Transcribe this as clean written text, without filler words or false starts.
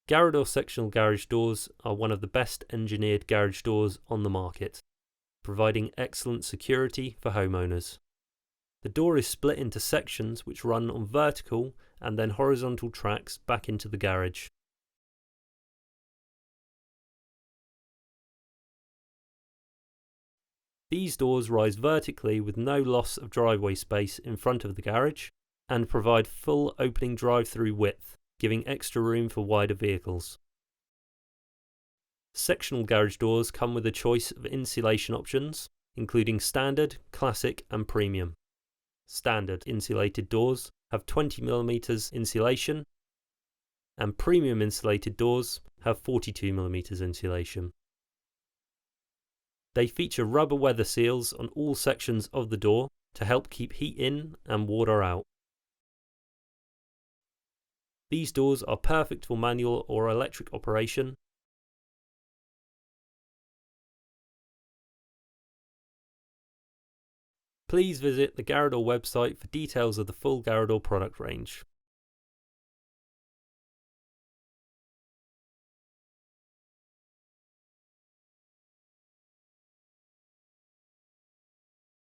Garador Sectional garage doors are one of the best engineered garage doors on the market, providing excellent security for homeowners. The door is split into sections which run on vertical and then horizontal tracks back into the garage. These doors rise vertically with no loss of driveway space in front of the garage and provide full opening drive-through width, giving extra room for wider vehicles. Sectional garage doors come with a choice of insulation options, including standard, classic and premium. Standard insulated doors have 20mm insulation, and premium insulated doors have 42mm insulation. They feature rubber weather seals on all sections of the door to help keep heat in and water out. These doors are perfect for manual or electric operation. Please visit the Garador website for details of the full Garador product range.